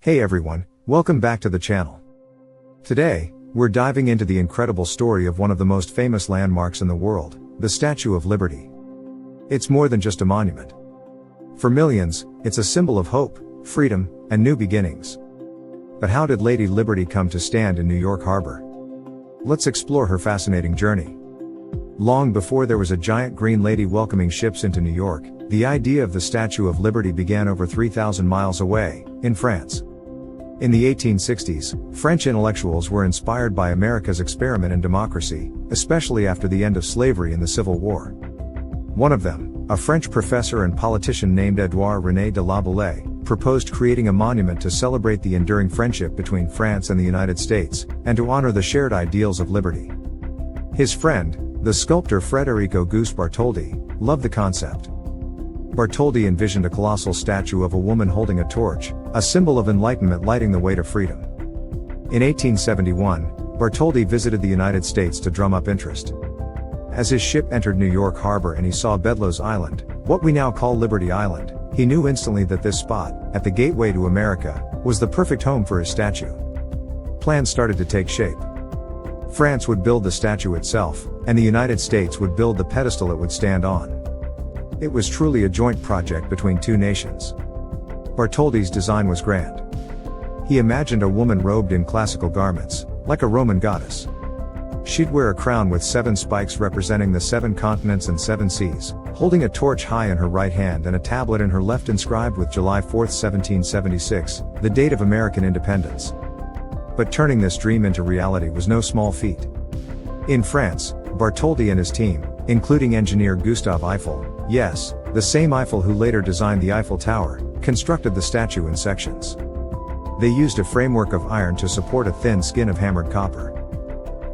Hey everyone, welcome back to the channel. Today, we're diving into the incredible story of one of the most famous landmarks in the world, the Statue of Liberty. It's more than just a monument. For millions, it's a symbol of hope, freedom, and new beginnings. But how did Lady Liberty come to stand in New York Harbor? Let's explore her fascinating journey. Long before there was a giant green lady welcoming ships into New York, the idea of the Statue of Liberty began over 3,000 miles away, in France. In the 1860s, French intellectuals were inspired by America's experiment in democracy, especially after the end of slavery and the Civil War. One of them, a French professor and politician named Édouard René de Laboulaye, proposed creating a monument to celebrate the enduring friendship between France and the United States, and to honor the shared ideals of liberty. His friend, the sculptor Frédéric Auguste Bartholdi, loved the concept. Bartholdi envisioned a colossal statue of a woman holding a torch, a symbol of enlightenment lighting the way to freedom. In 1871, Bartholdi visited the United States to drum up interest. As his ship entered New York Harbor and he saw Bedloe's Island, what we now call Liberty Island, he knew instantly that this spot, at the gateway to America, was the perfect home for his statue. Plans started to take shape. France would build the statue itself, and the United States would build the pedestal it would stand on. It was truly a joint project between two nations. Bartholdi's design was grand. He imagined a woman robed in classical garments, like a Roman goddess. She'd wear a crown with 7 spikes representing the 7 continents and 7 seas, holding a torch high in her right hand and a tablet in her left inscribed with July 4, 1776, the date of American independence. But turning this dream into reality was no small feat. In France, Bartholdi and his team, including engineer Gustave Eiffel, yes, the same Eiffel who later designed the Eiffel Tower, constructed the statue in sections. They used a framework of iron to support a thin skin of hammered copper.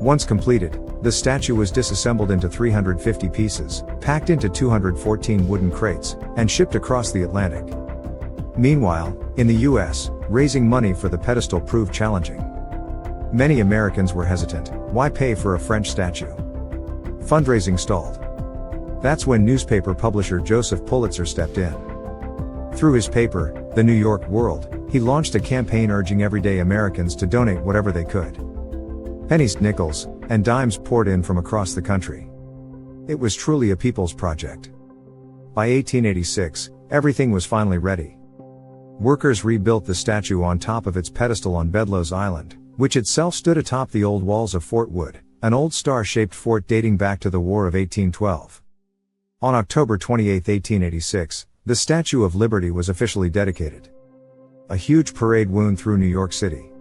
Once completed, the statue was disassembled into 350 pieces, packed into 214 wooden crates, and shipped across the Atlantic. Meanwhile, in the US, raising money for the pedestal proved challenging. Many Americans were hesitant. Why pay for a French statue? Fundraising stalled. That's when newspaper publisher Joseph Pulitzer stepped in. Through his paper, The New York World, he launched a campaign urging everyday Americans to donate whatever they could. Pennies, nickels, and dimes poured in from across the country. It was truly a people's project. By 1886, everything was finally ready. Workers rebuilt the statue on top of its pedestal on Bedloe's Island, which itself stood atop the old walls of Fort Wood, an old star-shaped fort dating back to the War of 1812. On October 28, 1886, the Statue of Liberty was officially dedicated. A huge parade wound through New York City.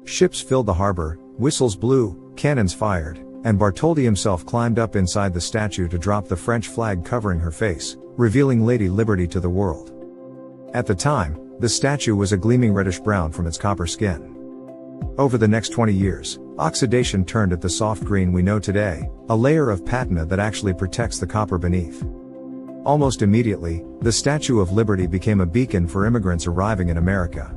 Ships filled the harbor, whistles blew, cannons fired, and Bartholdi himself climbed up inside the statue to drop the French flag covering her face, revealing Lady Liberty to the world. At the time, the statue was a gleaming reddish-brown from its copper skin. Over the next 20 years, oxidation turned it the soft green we know today, a layer of patina that actually protects the copper beneath. Almost immediately, the Statue of Liberty became a beacon for immigrants arriving in America.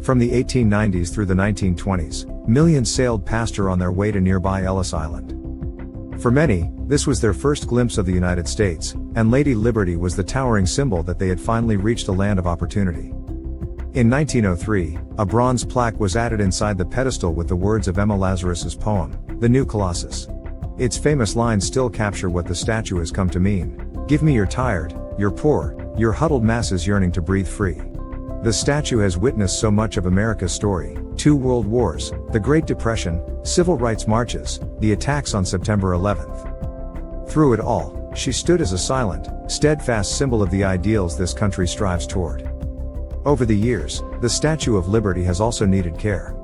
From the 1890s through the 1920s, millions sailed past her on their way to nearby Ellis Island. For many, this was their first glimpse of the United States, and Lady Liberty was the towering symbol that they had finally reached a land of opportunity. In 1903, a bronze plaque was added inside the pedestal with the words of Emma Lazarus's poem, The New Colossus. Its famous lines still capture what the statue has come to mean. Give me your tired, your poor, your huddled masses yearning to breathe free. The statue has witnessed so much of America's story: 2 world wars, the Great Depression, civil rights marches, the attacks on September 11th. Through it all, she stood as a silent, steadfast symbol of the ideals this country strives toward. Over the years, the Statue of Liberty has also needed care.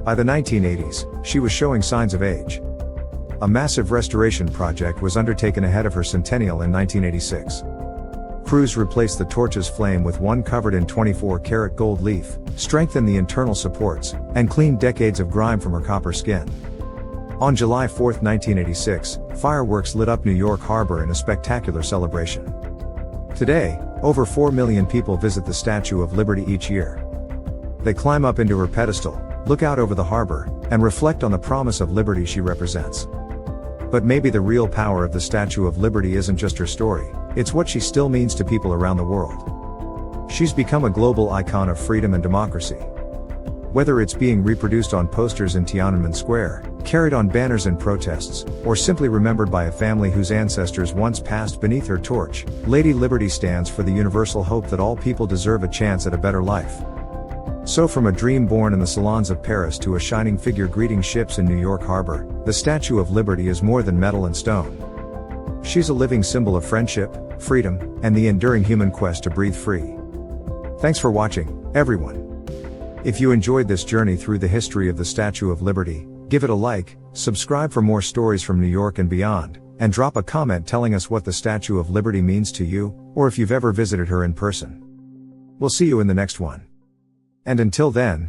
By the 1980s, she was showing signs of age. A massive restoration project was undertaken ahead of her centennial in 1986. Crews replaced the torch's flame with one covered in 24-karat gold leaf, strengthened the internal supports, and cleaned decades of grime from her copper skin. On July 4, 1986, fireworks lit up New York Harbor in a spectacular celebration. Today, over 4 million people visit the Statue of Liberty each year. They climb up into her pedestal, look out over the harbor, and reflect on the promise of liberty she represents. But maybe the real power of the Statue of Liberty isn't just her story, it's what she still means to people around the world. She's become a global icon of freedom and democracy. Whether it's being reproduced on posters in Tiananmen Square, carried on banners in protests, or simply remembered by a family whose ancestors once passed beneath her torch, Lady Liberty stands for the universal hope that all people deserve a chance at a better life. So from a dream born in the salons of Paris to a shining figure greeting ships in New York Harbor, the Statue of Liberty is more than metal and stone. She's a living symbol of friendship, freedom, and the enduring human quest to breathe free. Thanks for watching, everyone. If you enjoyed this journey through the history of the Statue of Liberty, give it a like, subscribe for more stories from New York and beyond, and drop a comment telling us what the Statue of Liberty means to you, or if you've ever visited her in person. We'll see you in the next one. And until then,